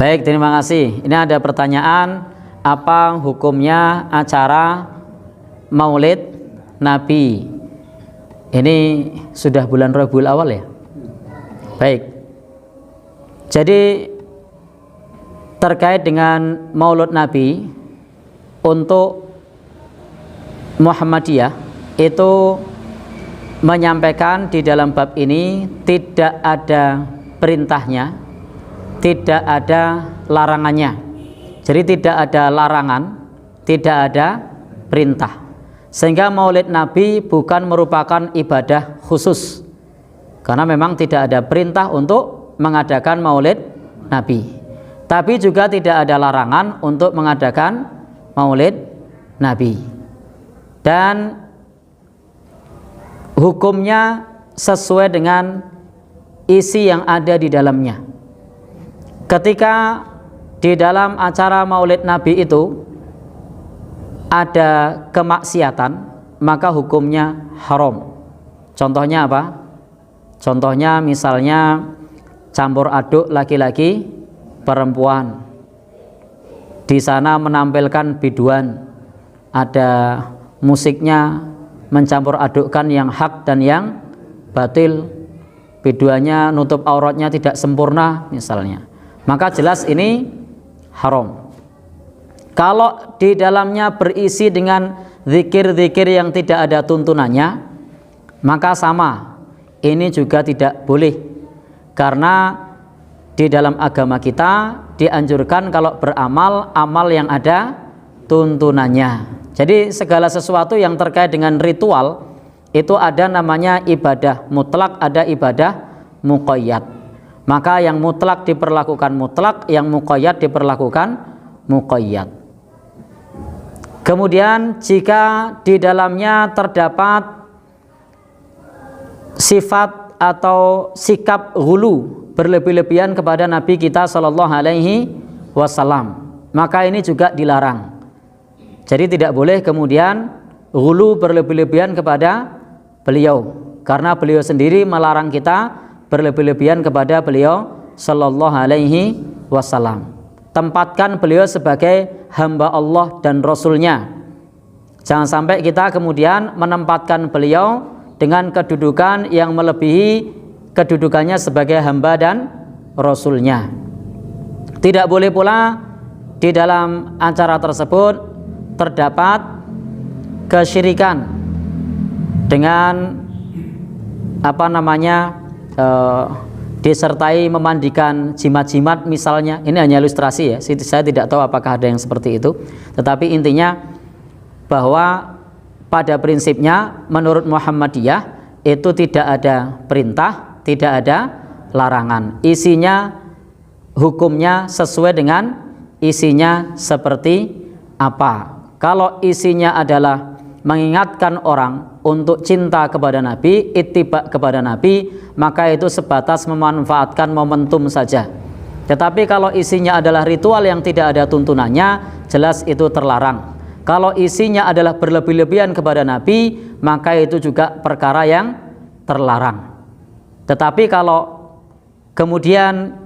Baik, terima kasih. Ini ada pertanyaan, apa hukumnya acara Maulid Nabi? Ini sudah bulan Rabiul Awal ya? Baik. Jadi terkait dengan Maulid Nabi untuk Muhammadiyah itu menyampaikan di dalam bab ini tidak ada perintahnya, tidak ada larangannya. Jadi tidak ada larangan, tidak ada perintah. Sehingga Maulid Nabi bukan merupakan ibadah khusus, karena memang tidak ada perintah untuk mengadakan Maulid Nabi. Tapi juga tidak ada larangan untuk mengadakan Maulid Nabi. Dan hukumnya sesuai dengan isi yang ada di dalamnya. Ketika di dalam acara Maulid Nabi itu ada kemaksiatan, maka hukumnya haram. Contohnya apa? Contohnya misalnya campur aduk laki-laki perempuan. Di sana menampilkan biduan, ada musiknya, mencampur adukkan yang hak dan yang batil, biduannya nutup auratnya tidak sempurna misalnya, maka jelas ini haram. Kalau di dalamnya berisi dengan zikir-zikir yang tidak ada tuntunannya, maka sama, ini juga tidak boleh, karena di dalam agama kita dianjurkan kalau beramal, amal yang ada tuntunannya. Jadi segala sesuatu yang terkait dengan ritual itu ada namanya ibadah mutlak, ada ibadah muqayyad. Maka yang mutlak diperlakukan mutlak, yang muqayyad diperlakukan muqayyad. Kemudian jika di dalamnya terdapat sifat atau sikap ghulu, berlebih-lebihan kepada Nabi kita Shallallahu Alaihi Wasallam, maka ini juga dilarang. Jadi tidak boleh kemudian ghulu berlebih-lebihan kepada beliau, karena beliau sendiri melarang kita berlebih-lebihan kepada beliau Shallallahu Alaihi Wasallam. Tempatkan beliau sebagai hamba Allah dan Rasulnya. Jangan sampai kita kemudian menempatkan beliau dengan kedudukan yang melebihi kedudukannya sebagai hamba dan Rasulnya. Tidak boleh pula di dalam acara tersebut terdapat kesyirikan dengan disertai memandikan jimat-jimat misalnya. Ini hanya ilustrasi ya, saya tidak tahu apakah ada yang seperti itu, tetapi intinya bahwa pada prinsipnya menurut Muhammadiyah itu tidak ada perintah, tidak ada larangan. Isinya, hukumnya sesuai dengan isinya seperti apa. Kalau isinya adalah mengingatkan orang untuk cinta kepada Nabi, ittiba kepada Nabi, maka itu sebatas memanfaatkan momentum saja. Tetapi kalau isinya adalah ritual yang tidak ada tuntunannya, jelas itu terlarang. Kalau isinya adalah berlebih-lebihan kepada Nabi, maka itu juga perkara yang terlarang. Tetapi kalau kemudian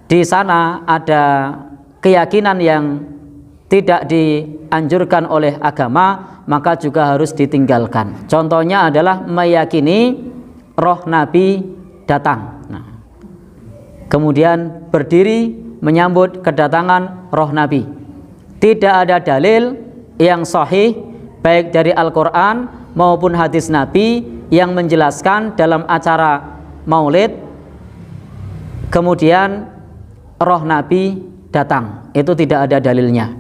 di sana ada keyakinan yang tidak dianjurkan oleh agama, maka juga harus ditinggalkan. Contohnya adalah meyakini roh Nabi datang. Kemudian berdiri menyambut kedatangan roh Nabi. Tidak ada dalil yang sahih baik dari Al-Quran maupun hadis Nabi yang menjelaskan dalam acara Maulid kemudian roh Nabi datang. Itu tidak ada dalilnya.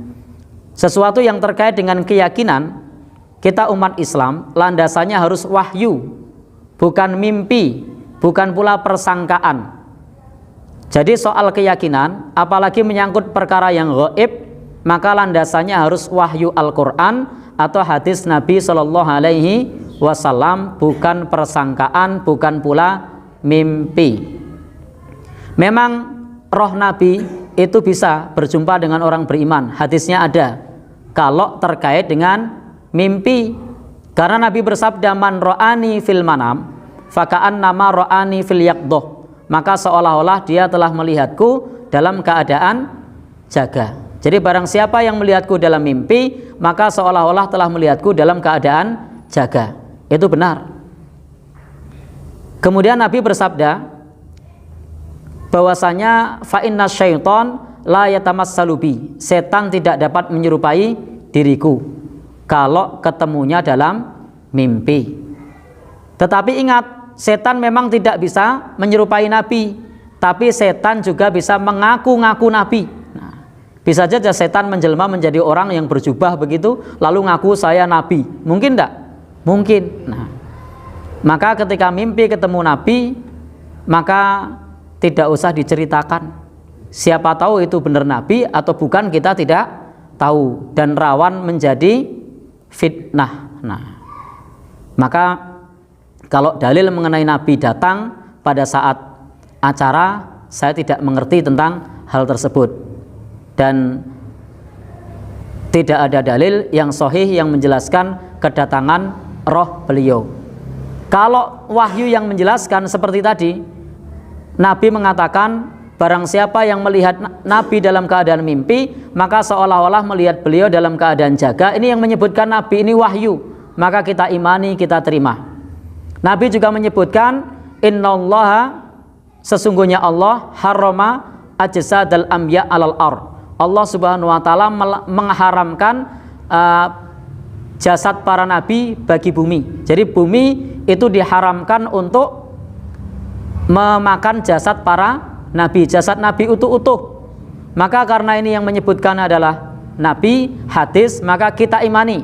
Sesuatu yang terkait dengan keyakinan kita umat Islam, landasannya harus wahyu, bukan mimpi, bukan pula persangkaan. Jadi soal keyakinan, apalagi menyangkut perkara yang gaib, maka landasannya harus wahyu Al-Quran atau hadis Nabi Shallallahu Alaihi Wasallam, bukan persangkaan, bukan pula mimpi. Memang roh Nabi itu bisa berjumpa dengan orang beriman, hadisnya ada. Kalau terkait dengan mimpi, karena Nabi bersabda, man ro'ani fil manam faka'an nama ro'ani fil yaqdoh, maka seolah-olah dia telah melihatku dalam keadaan jaga. Jadi barang siapa yang melihatku dalam mimpi, maka seolah-olah telah melihatku dalam keadaan jaga. Itu benar. Kemudian Nabi bersabda bahwasanya fa inna syaiton la yatamassalu bi, setan tidak dapat menyerupai diriku kalau ketemunya dalam mimpi. Tetapi ingat, setan memang tidak bisa menyerupai Nabi, tapi setan juga bisa mengaku-ngaku Nabi. Nah, bisa saja setan menjelma menjadi orang yang berjubah begitu, lalu ngaku saya Nabi. Mungkin tidak? Mungkin. Nah, maka ketika mimpi ketemu Nabi, maka tidak usah diceritakan. Siapa tahu itu benar Nabi atau bukan, kita tidak tahu, dan rawan menjadi fitnah. Nah, maka kalau dalil mengenai Nabi datang pada saat acara, saya tidak mengerti tentang hal tersebut, dan tidak ada dalil yang sahih yang menjelaskan kedatangan roh beliau. Kalau wahyu yang menjelaskan seperti tadi, Nabi mengatakan barang siapa yang melihat Nabi dalam keadaan mimpi, maka seolah-olah melihat beliau dalam keadaan jaga. Ini yang menyebutkan Nabi ini wahyu, maka kita imani, kita terima. Nabi juga menyebutkan innallaha, sesungguhnya Allah harrama ajsadal anbiya alal ar. Allah Subhanahu wa taala mengharamkan jasad para nabi bagi bumi. Jadi bumi itu diharamkan untuk memakan jasad para nabi, jasad nabi utuh-utuh. Maka karena ini yang menyebutkan adalah nabi, hadis, maka kita imani.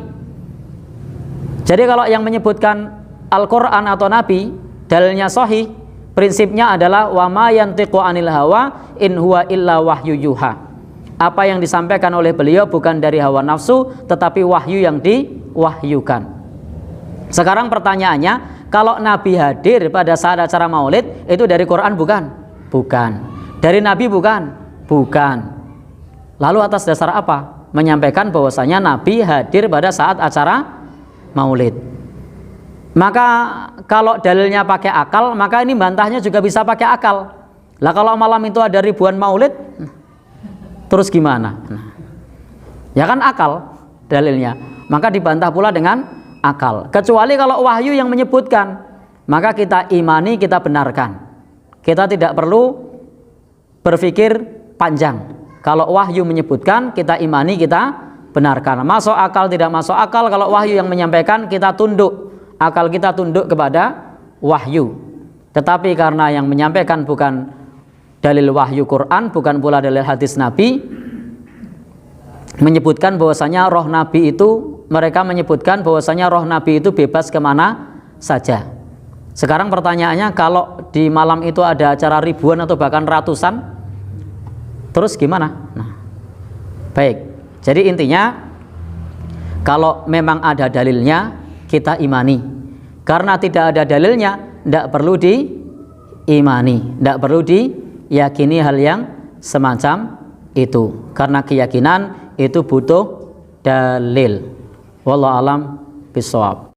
Jadi kalau yang menyebutkan Al-Quran atau Nabi, dalilnya sahih, prinsipnya adalah wa ma yantiqu anil hawa in huwa illa wahyu yuha. Apa yang disampaikan oleh beliau bukan dari hawa nafsu, tetapi wahyu yang diwahyukan. Sekarang pertanyaannya, kalau Nabi hadir pada saat acara maulid, itu dari Quran bukan? Bukan. Dari Nabi bukan? Bukan. Lalu atas dasar apa? Menyampaikan bahwasanya Nabi hadir pada saat acara maulid. Maka kalau dalilnya pakai akal, maka ini bantahnya juga bisa pakai akal. Lah kalau malam itu ada ribuan maulid, terus gimana? Ya kan akal dalilnya. Maka dibantah pula dengan akal. Kecuali kalau wahyu yang menyebutkan, maka kita imani, kita benarkan. Kita tidak perlu berpikir panjang. Kalau wahyu menyebutkan, kita imani, kita benarkan. Masuk akal, tidak masuk akal, kalau wahyu yang menyampaikan, kita tunduk. Akal kita tunduk kepada wahyu. Tetapi karena yang menyampaikan bukan dalil wahyu Quran, bukan pula dalil hadis Nabi, menyebutkan bahwasanya roh Nabi itu, mereka menyebutkan bahwasanya roh Nabi itu bebas kemana saja. Sekarang pertanyaannya, kalau di malam itu ada acara ribuan atau bahkan ratusan, terus gimana? Nah, baik. Jadi intinya, kalau memang ada dalilnya, kita imani. Karena tidak ada dalilnya, tidak perlu diimani, tidak perlu diyakini hal yang semacam itu. Karena keyakinan itu butuh dalil. Wallahu a'lam bishawab.